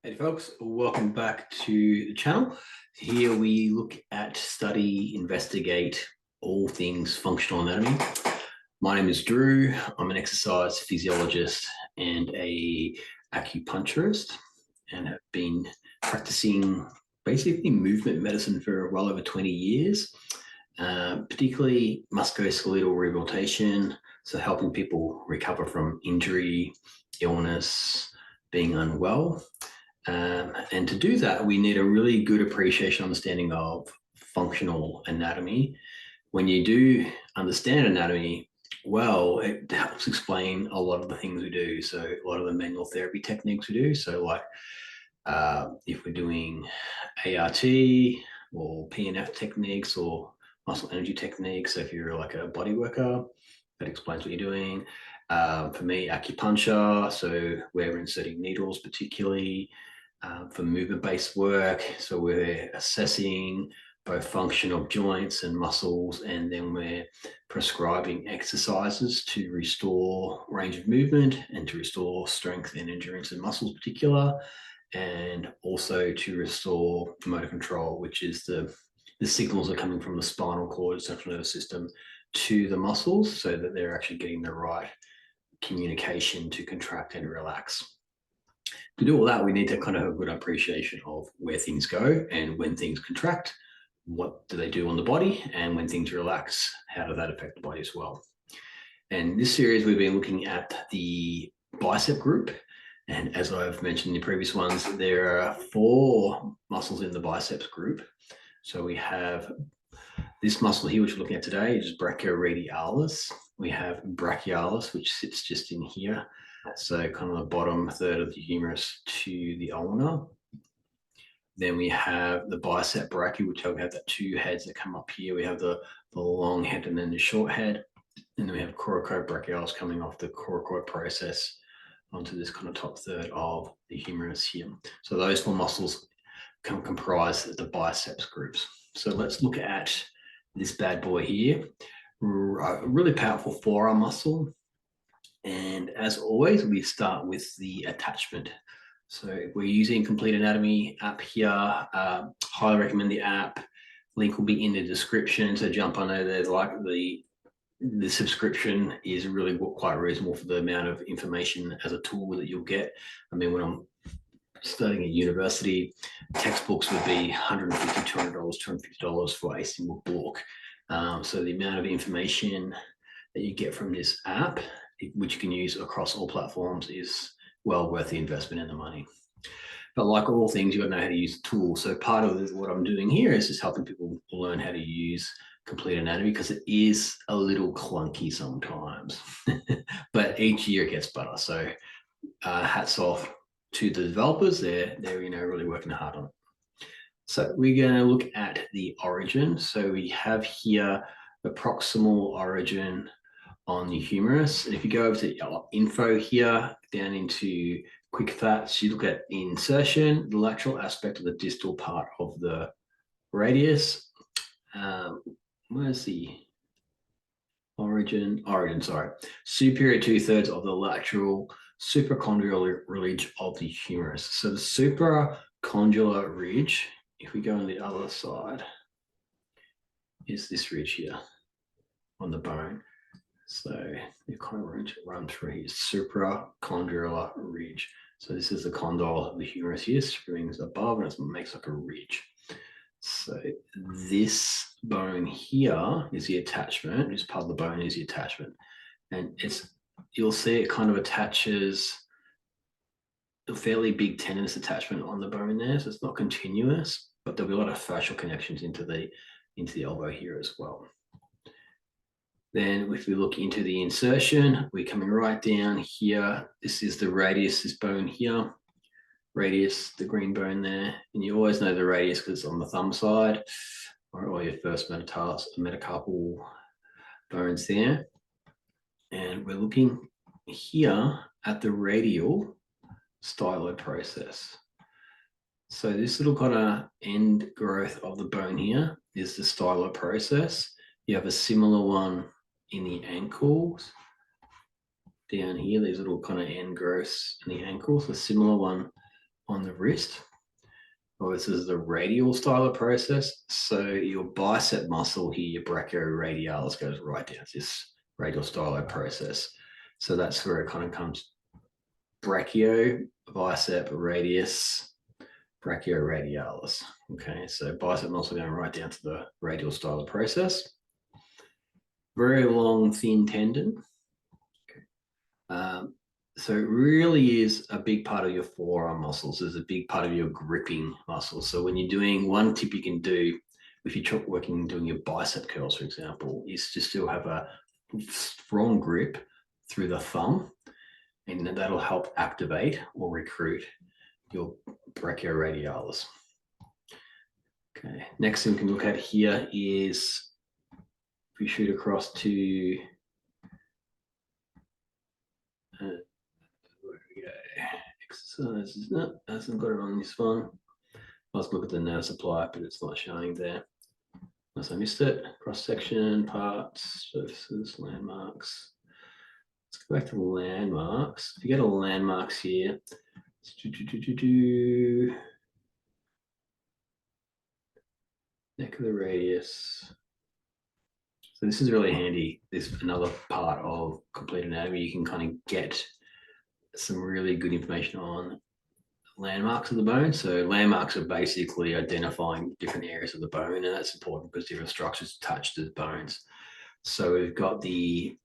Hey folks, welcome back to the channel. Here we look at, study, investigate all things functional anatomy. My name is Drew. I'm an exercise physiologist and a acupuncturist and have been practicing basically movement medicine for well over 20 years, particularly musculoskeletal rehabilitation, so helping people recover from injury, illness, being unwell. And to do that, we need a really good appreciation, understanding of functional anatomy. When you do understand anatomy well, it helps explain a lot of the things we do. So a lot of the manual therapy techniques we do. So like if we're doing ART or PNF techniques or muscle energy techniques. So if you're like a body worker, that explains what you're doing. For me, acupuncture, so we're inserting needles particularly. For movement-based work, so we're assessing both function of joints and muscles, and then we're prescribing exercises to restore range of movement and to restore strength and endurance in muscles in particular, and also to restore motor control, which is the signals are coming from the spinal cord, central nervous system, to the muscles so that they're actually getting the right communication to contract and relax. To do all that, we need to kind of have a good appreciation of where things go and when things contract, what do they do on the body, and when things relax, how does that affect the body as well. And this series, we've been looking at the bicep group. And as I've mentioned in the previous ones, there are 4 muscles in the biceps group. So we have this muscle here, which we're looking at today, is brachioradialis. We have brachialis, which sits just in here. So kind of the bottom third of the humerus to the ulna. Then we have the bicep brachii, which we have the 2 heads that come up here. We have the long head and then the short head. And then we have corocobrachilais coming off the coracoid process onto this kind of top third of the humerus here. So those 4 muscles comprise the biceps groups. So let's look at this bad boy here, a really powerful forearm muscle. And as always, we start with the attachment. So if we're using Complete Anatomy app here, highly recommend the app. Link will be in the description. So jump on there. There's like the subscription is really quite reasonable for the amount of information as a tool that you'll get. I mean, when I'm studying at university, textbooks would be $150, $200, $250 for a single book. So the amount of information that you get from this app, which you can use across all platforms, is well worth the investment and the money. But like all things, you got to know how to use the tool. So part of what I'm doing here is just helping people learn how to use Complete Anatomy, because it is a little clunky sometimes, but each year it gets better. So hats off to the developers. They're really working hard on it. So we're going to look at the origin. So we have here the proximal origin on the humerus. And if you go over to info here, down into quick facts, you look at insertion, the lateral aspect of the distal part of the radius. Where's the origin? Sorry. Superior 2/3 of the lateral supracondylar ridge of the humerus. So the supracondylar ridge, if we go on the other side, is this ridge here on the bone. So you kind of run through here, supracondylar ridge. So this is the condyle of the humerus here, springs above, and it makes like a ridge. So this bone here is the attachment. This part of the bone is the attachment, and you'll see it kind of attaches a fairly big tendinous attachment on the bone there. So it's not continuous, but there'll be a lot of fascial connections into the elbow here as well. Then if we look into the insertion, we're coming right down here. This is the radius, this bone here. Radius, the green bone there. And you always know the radius because it's on the thumb side, or your first metacarpal bones there. And we're looking here at the radial styloid process. So this little kind of end growth of the bone here is the styloid process. You have a similar one in the ankles down here, these little kind of end growths in the ankles, a similar one on the wrist. Well, this is the radial style of process. So your bicep muscle here, your brachioradialis, goes right down to this radial style of process. So that's where it kind of comes brachio, bicep, radius, brachioradialis. Okay, so bicep muscle going right down to the radial style of process. Very long, thin tendon. Okay. So it really is a big part of your forearm muscles. It's a big part of your gripping muscles. So when you're doing, one tip you can do if you're working doing your bicep curls, for example, is to still have a strong grip through the thumb, and that'll help activate or recruit your brachioradialis. Okay, next thing we can look at here is if we shoot across to exercises. No, hasn't got it on this one. Let's look at the nerve supply, but it's not showing there. Unless I missed it. Cross section, parts, surfaces, landmarks. Let's go back to the landmarks. If you go to landmarks here, neck of the radius. So this is really handy. This is another part of complete anatomy. You can kind of get some really good information on landmarks of the bone. So landmarks are basically identifying different areas of the bone, and that's important because different structures touch the bones. So we've got the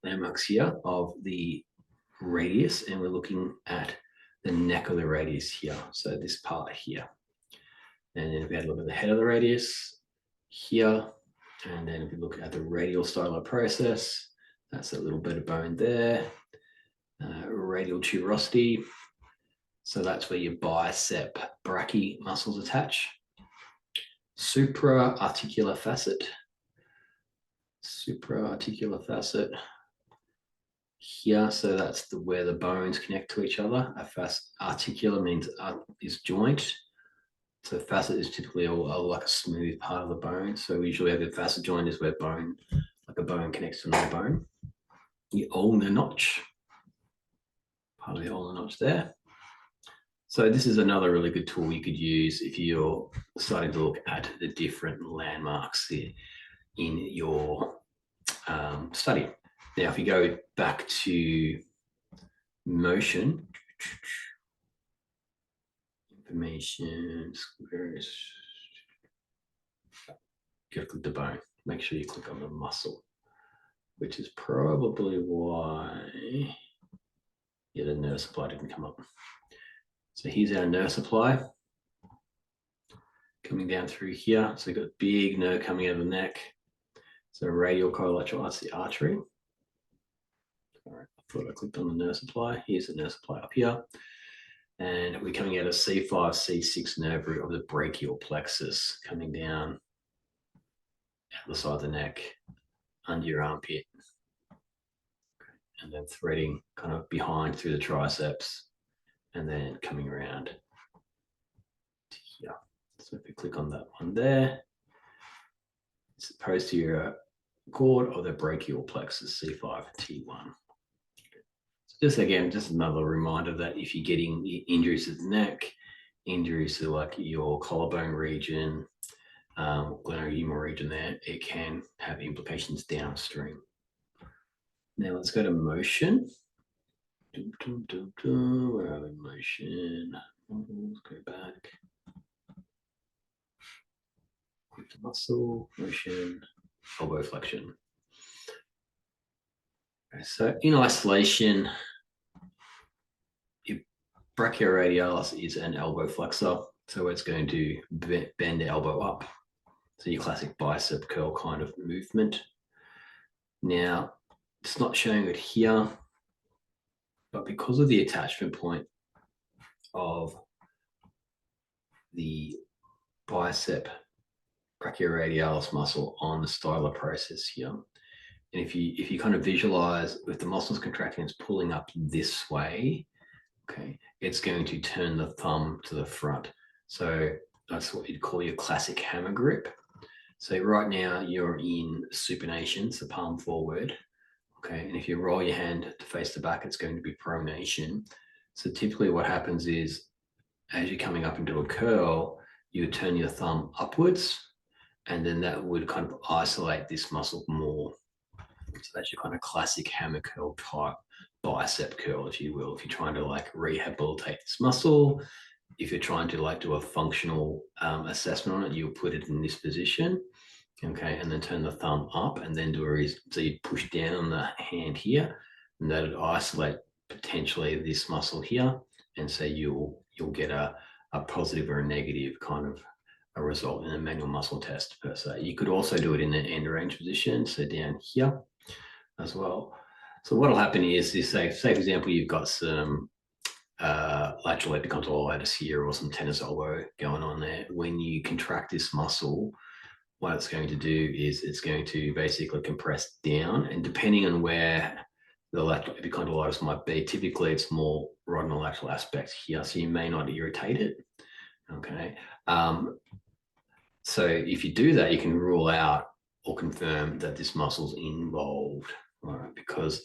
landmarks here of the radius, and we're looking at the neck of the radius here. So this part here. And then if we had a look at the head of the radius here, and then if we look at the radial style of process, that's a little bit of bone there. Radial tuberosity. So that's where your bicep brachii muscles attach. Supraarticular facet. Supraarticular facet here. So that's where the bones connect to each other. Articular means is joint. So facet is typically like a smooth part of the bone. So we usually have the facet joint is where bone, like a bone connects to another bone. The ulnar notch. Part of the ulnar notch there. So this is another really good tool you could use if you're starting to look at the different landmarks in your study. Now, if you go back to motion, information, squares, you gotta click the bone. Make sure you click on the muscle, which is probably why the nerve supply didn't come up. So here's our nerve supply coming down through here. So we've got a big nerve coming out of the neck. So radial collateral, that's the artery. All right, I thought I clicked on the nerve supply. Here's the nerve supply up here. And we're coming out of C5, C6 nerve root of the brachial plexus, coming down out the side of the neck, under your armpit. And then threading kind of behind through the triceps, and then coming around to here. So if you click on that one there, it's the posterior cord of the brachial plexus, C5, T1. So just again, just another reminder that if you're getting injuries to the neck, injuries to like your collarbone region, glenohumeral region there, it can have implications downstream. Now let's go to motion. Where are we? Motion. Let's go back. Click the muscle, motion, elbow flexion. Okay, so in isolation, your brachioradialis is an elbow flexor, so it's going to bend the elbow up. So your classic bicep curl kind of movement. Now, it's not showing it here, but because of the attachment point of the bicep brachioradialis muscle on the styler process here, and if you kind of visualize with the muscles contracting, it's pulling up this way, okay, it's going to turn the thumb to the front. So that's what you'd call your classic hammer grip. So right now you're in supination, so palm forward. Okay, and if you roll your hand to face the back, it's going to be pronation. So typically what happens is as you're coming up into a curl, you would turn your thumb upwards, and then that would kind of isolate this muscle more. So that's your kind of classic hammer curl type bicep curl, if you will. If you're trying to like rehabilitate this muscle, if you're trying to like do a functional assessment on it, you'll put it in this position. Okay, and then turn the thumb up, and then do a reason. So you push down on the hand here, and that would isolate potentially this muscle here, and so you'll get a positive or a negative kind of a result in a manual muscle test per se. You could also do it in the end range position, so down here as well. So what will happen is, say for example, you've got some lateral epicondylitis here or some tennis elbow going on there. When you contract this muscle, what it's going to do is it's going to basically compress down, and depending on where the lateral epicondylitis might be, typically it's more right in the lateral aspect here, so you may not irritate it. Okay. So if you do that, you can rule out or confirm that this muscle's involved, all right, because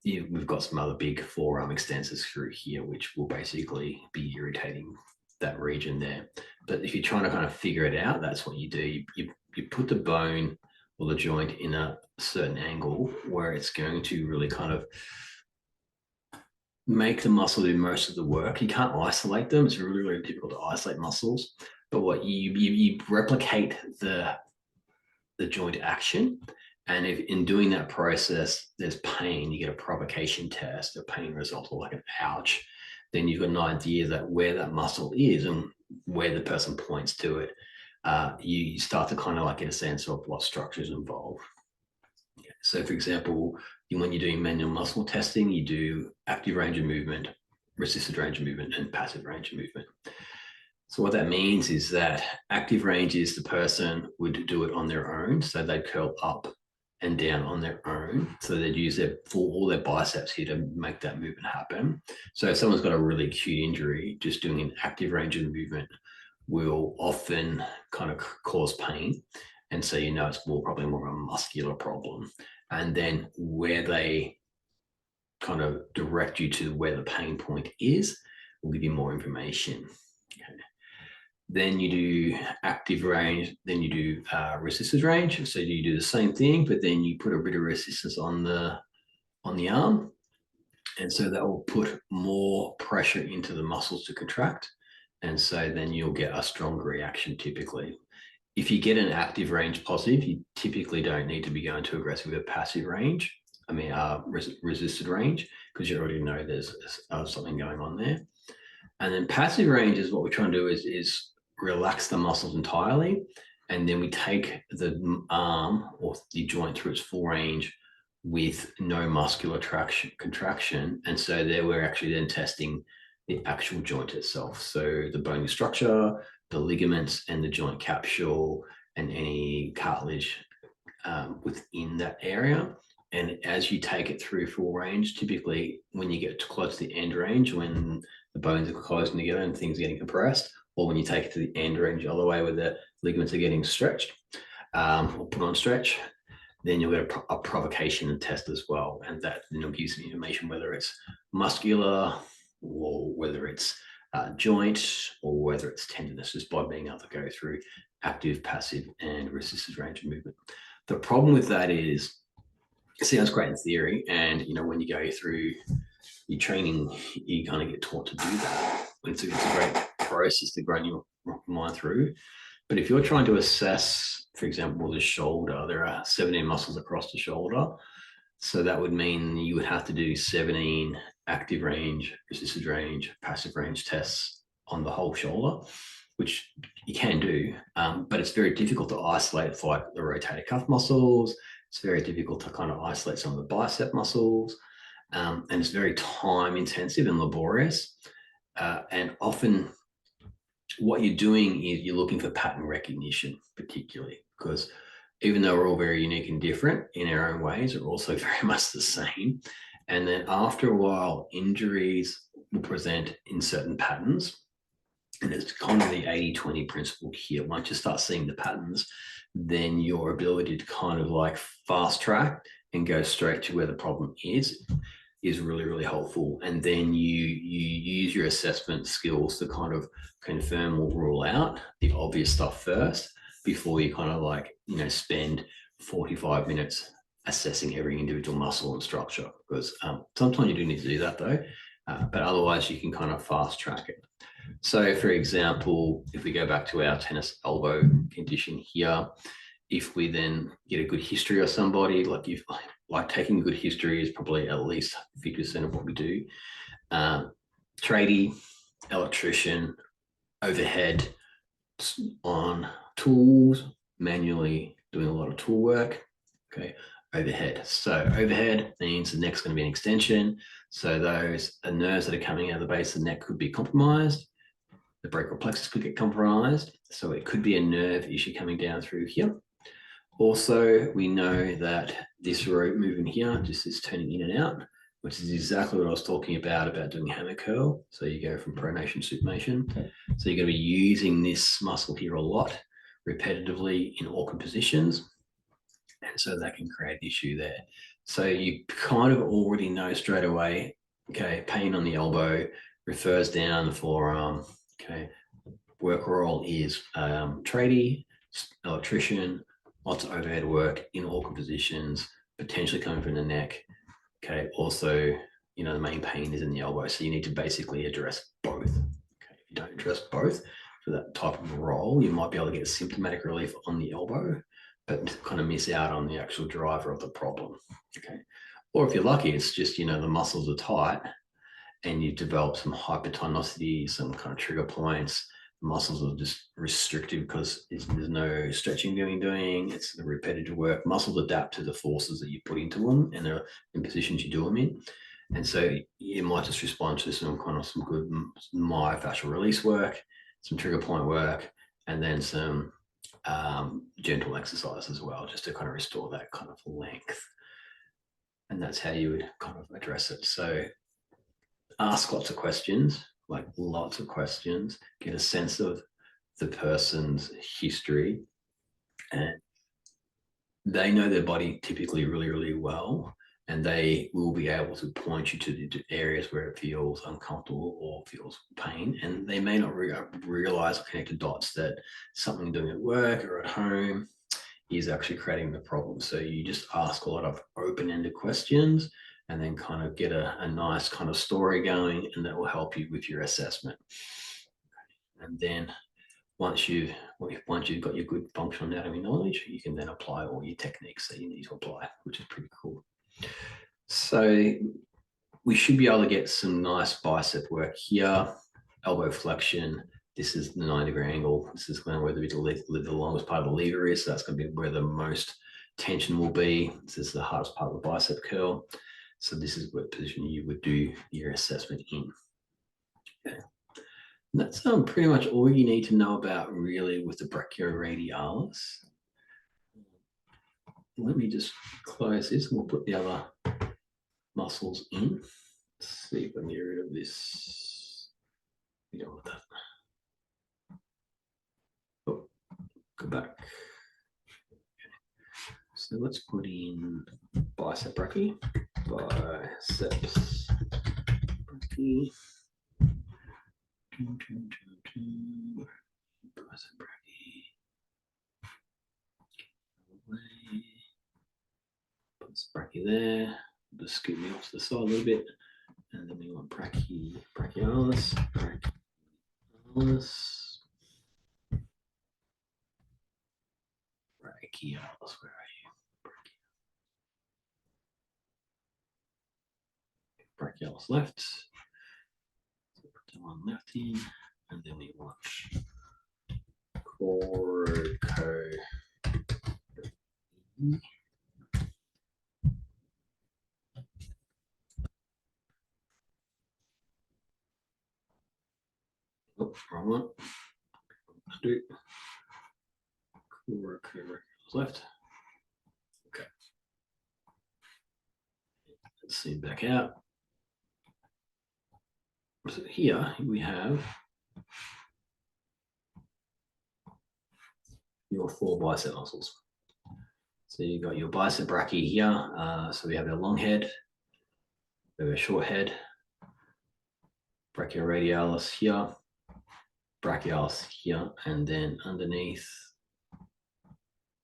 we've got some other big forearm extensors through here, which will basically be irritating that region there. But if you're trying to kind of figure it out, that's what you do. You put the bone or the joint in a certain angle where it's going to really kind of make the muscle do most of the work. You can't isolate them. It's really, really difficult to isolate muscles. But what you replicate the joint action. And if in doing that process, there's pain, you get a provocation test, a pain result, or like an ouch, then you've got an idea that where that muscle is and where the person points to it, you start to kind of like get a sense of what structure is involved. So for example, when you're doing manual muscle testing, you do active range of movement, resisted range of movement, and passive range of movement. So what that means is that active range is the person would do it on their own. So they'd curl up and down on their own. So they'd use all their biceps here to make that movement happen. So if someone's got a really acute injury, just doing an active range of movement will often kind of cause pain. And so, it's probably more of a muscular problem. And then where they kind of direct you to where the pain point is will give you more information. Okay. Then you do active range, then you do resistance range. So you do the same thing, but then you put a bit of resistance on the arm. And so that will put more pressure into the muscles to contract. And so then you'll get a stronger reaction typically. If you get an active range positive, you typically don't need to be going too aggressive with a passive range. Resisted range, because you already know there's something going on there. And then passive range is what we're trying to do is relax the muscles entirely. And then we take the arm or the joint through its full range with no muscular contraction. And so there we're actually then testing the actual joint itself. So the bony structure, the ligaments, and the joint capsule, and any cartilage within that area. And as you take it through full range, typically when you get close to the end range, when the bones are closing together and things are getting compressed, or when you take it to the end range all the way where the ligaments are getting stretched or put on stretch, then you'll get a provocation test as well. And that gives you information whether it's muscular or whether it's joint or whether it's tendinous, just by being able to go through active, passive, and resisted range of movement. The problem with that is, it sounds great in theory, and when you go through your training, you kind of get taught to do that. It's a great process to run your mind through. But if you're trying to assess, for example, the shoulder, there are 17 muscles across the shoulder. So that would mean you would have to do 17 active range, resisted range, passive range tests on the whole shoulder, which you can do, but it's very difficult to isolate for like the rotator cuff muscles. It's very difficult to kind of isolate some of the bicep muscles, and it's very time intensive and laborious. And often what you're doing is you're looking for pattern recognition, particularly because even though we're all very unique and different in our own ways, we're also very much the same. And then after a while, injuries will present in certain patterns. And it's kind of the 80-20 principle here. Once you start seeing the patterns, then your ability to kind of like fast track and go straight to where the problem is is really, really helpful. And then you use your assessment skills to kind of confirm or rule out the obvious stuff first before you kind of like, spend 45 minutes assessing every individual muscle and structure, because sometimes you do need to do that though, but otherwise you can kind of fast track it. So for example, if we go back to our tennis elbow condition here, if we then get a good history of somebody, like taking good history is probably at least 50% of what we do. Tradie, electrician, overhead on tools, manually doing a lot of tool work. Okay, overhead. So overhead means the neck's going to be an extension. So those nerves that are coming out of the base of the neck could be compromised. The brachial plexus could get compromised. So it could be a nerve issue coming down through here. Also, we know that this rope movement here just is turning in and out, which is exactly what I was talking about doing hammer curl. So you go from pronation, supination. So you're going to be using this muscle here a lot, repetitively in awkward positions. And so that can create an issue there. So you kind of already know straight away, okay, pain on the elbow refers down the forearm. Okay, work role is tradie, electrician, lots of overhead work in awkward positions, potentially coming from the neck. Okay, also, the main pain is in the elbow. So you need to basically address both. Okay, if you don't address both for that type of role, you might be able to get symptomatic relief on the elbow, but kind of miss out on the actual driver of the problem. Okay, or if you're lucky, it's just, the muscles are tight and you develop some hypertonicity, some kind of trigger points. The muscles are just restricted because there's no stretching doing. It's the repetitive work. Muscles adapt to the forces that you put into them and they're in positions you do them in. And so you might just respond to some good myofascial release work, some trigger point work, and then some gentle exercise as well, just to kind of restore that kind of length. And that's how you would kind of address it. So ask lots of questions, get a sense of the person's history, and they know their body typically really, really well, and they will be able to point you to the areas where it feels uncomfortable or feels pain, and they may not realize or connect the dots that something doing at work or at home is actually creating the problem. So you just ask a lot of open-ended questions and then kind of get a nice kind of story going, and that will help you with your assessment. And then once you've got your good functional anatomy knowledge, you can then apply all your techniques that you need to apply, which is pretty cool. So we should be able to get some nice bicep work here, elbow flexion. This is the 90-degree angle. This is going to be the longest part of the lever is. So that's going to be where the most tension will be. This is the hardest part of the bicep curl. So this is what position you would do your assessment in. Okay. And that's pretty much all you need to know about really with the brachioradialis. Let me just close this and we'll put the other muscles in. Let's see if I can get rid of this. We don't want that. Oh, go back. So let's put in bicep brachii, biceps brachii, bicep brachii, bicep brachii there. Just scoot me off to the side a little bit, and then we want brachialis, brachialis. Where are you? Brachialis left. So put the one left in, and then we want corocobrachilais. Oh, wrong one. Do corocobrachilais left. Okay. Let's see back out. So here we have your 4 bicep muscles. So you've got your bicep brachii here. So we have our long head, We have a short head, brachioradialis here, brachialis here, and then underneath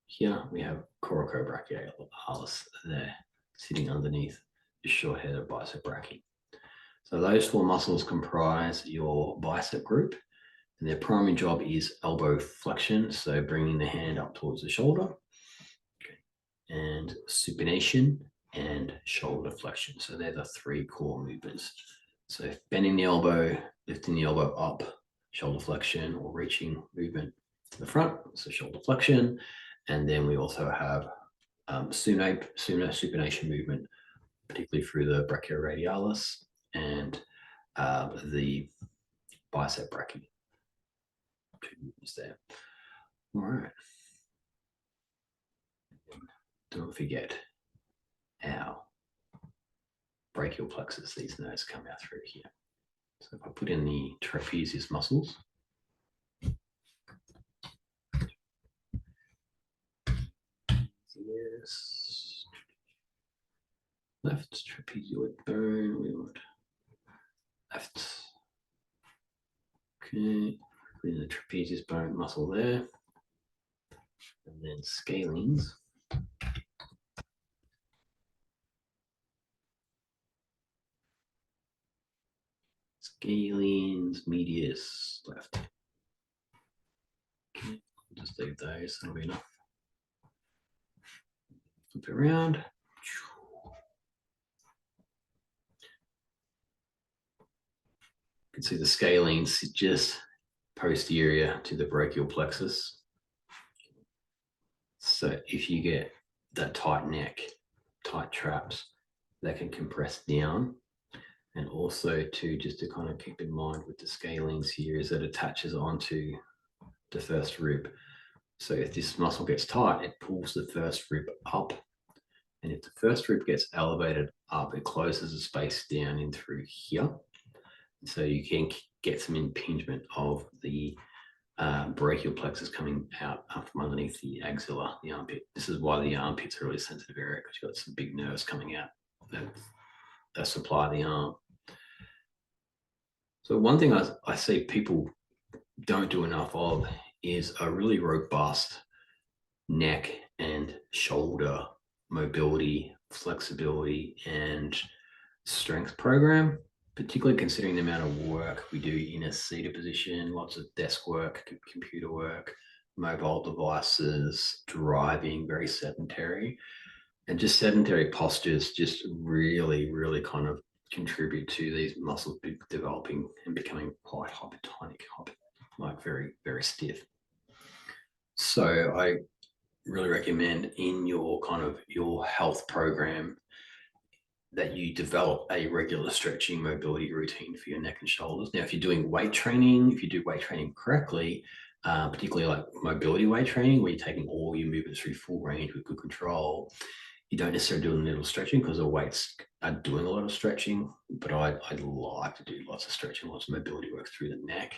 here we have corocobrachilais there, sitting underneath the short head of bicep brachii. So those four muscles comprise your bicep group, and their primary job is elbow flexion, so bringing the hand up towards the shoulder, and supination and shoulder flexion. So they're the three core movements. So bending the elbow, lifting the elbow up, shoulder flexion, or reaching movement to the front, so shoulder flexion. And then we also have supination movement, particularly through the brachioradialis and the bicep brachii. Two movements there. All right. Don't forget our brachial plexus. These nerves come out through here. So if I put in the trapezius muscles, yes, left trapezoid bone, we want left. Okay, put in the trapezius bone muscle there, and then scalenes. Scalenes, medius, left. Okay, I'll just leave those, that'll be enough. Flip it around. You can see the scalenes sit just posterior to the brachial plexus. So if you get that tight neck, tight traps, that can compress down. And also just to kind of keep in mind with the scalenes here is that it attaches onto the first rib. So if this muscle gets tight, it pulls the first rib up. And if the first rib gets elevated up, it closes the space down in through here. So you can get some impingement of the brachial plexus coming out from underneath the axilla, the armpit. This is why the armpit's a really sensitive area, because you've got some big nerves coming out that supply the arm. So one thing I see people don't do enough of is a really robust neck and shoulder mobility, flexibility, and strength program, particularly considering the amount of work we do in a seated position, lots of desk work, computer work, mobile devices, driving, very sedentary. And just sedentary postures just really, really kind of contribute to these muscles developing and becoming quite hypertonic, like very, very stiff. So I really recommend in your kind of your health program that you develop a regular stretching mobility routine for your neck and shoulders. Now, if you're doing weight training, if you do weight training correctly, particularly like mobility weight training, where you're taking all your movements through full range with good control, you don't necessarily do a little stretching because the weights are doing a lot of stretching, but I'd like to do lots of stretching, lots of mobility work through the neck.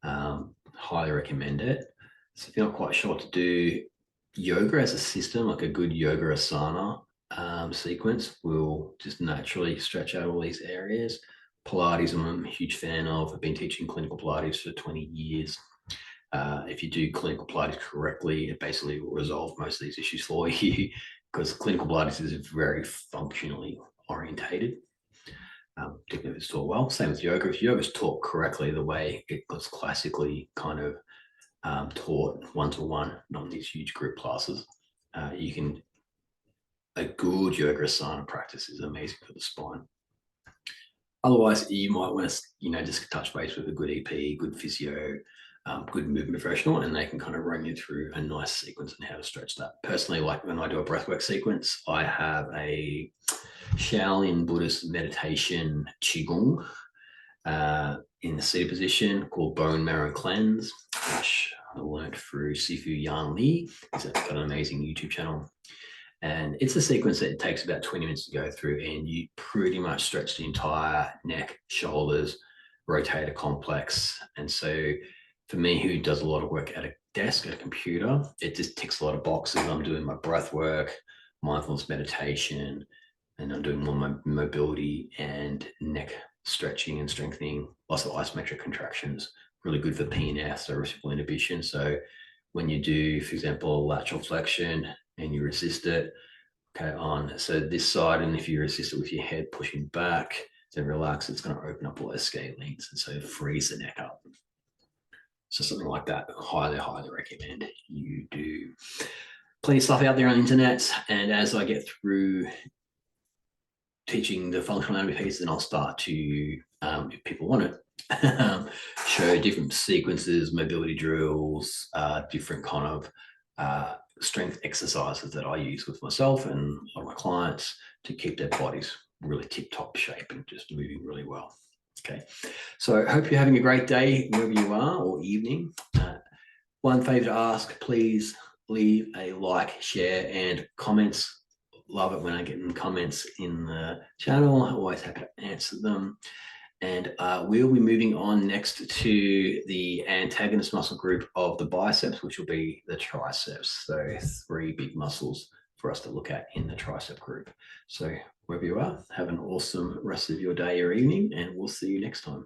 Highly recommend it. So if you're not quite sure what to do, yoga as a system, like a good yoga asana sequence, will just naturally stretch out all these areas. Pilates, I'm a huge fan of. I've been teaching clinical Pilates for 20 years. If you do clinical Pilates correctly, it basically will resolve most of these issues for you, because clinical Pilates is very functionally orientated, particularly if it's taught well. Same with yoga. If yoga is taught correctly, the way it was classically kind of taught one-to-one, not in these huge group classes, a good yoga asana practice is amazing for the spine. Otherwise, you might want to, just touch base with a good EP, good physio, good movement professional, and they can kind of run you through a nice sequence on how to stretch that. Personally, like when I do a breathwork sequence, I have a Shaolin Buddhist meditation Qigong in the seated position called Bone Marrow Cleanse, which I learned through Sifu Yan Li. He's got an amazing YouTube channel. And it's a sequence that it takes about 20 minutes to go through, and you pretty much stretch the entire neck, shoulders, rotator complex. And so for me, who does a lot of work at a desk, at a computer, it just ticks a lot of boxes. I'm doing my breath work, mindfulness meditation, and I'm doing more mobility and neck stretching and strengthening, lots of isometric contractions, really good for PNS, so reciprocal inhibition. So when you do, for example, lateral flexion and you resist it, okay, on so this side, and if you resist it with your head pushing back, then relax, it's going to open up all those scalenes, and so freeze the neck up. So something like that, highly recommend you do. Plenty of stuff out there on the internet, and as I get through teaching the functional anatomy piece, then I'll start to, if people want it, show different sequences, mobility drills, different kind of strength exercises that I use with myself and a lot of my clients to keep their bodies really tip-top shape and just moving really well. Okay, so I hope you're having a great day wherever you are, or evening. One favor to ask, please leave a like, share, and comments. Love it when I get in comments in the channel. I'm always happy to answer them. And we'll be moving on next to the antagonist muscle group of the biceps, which will be the triceps. So 3 big muscles for us to look at in the tricep group. So wherever you are, have an awesome rest of your day or evening, and we'll see you next time.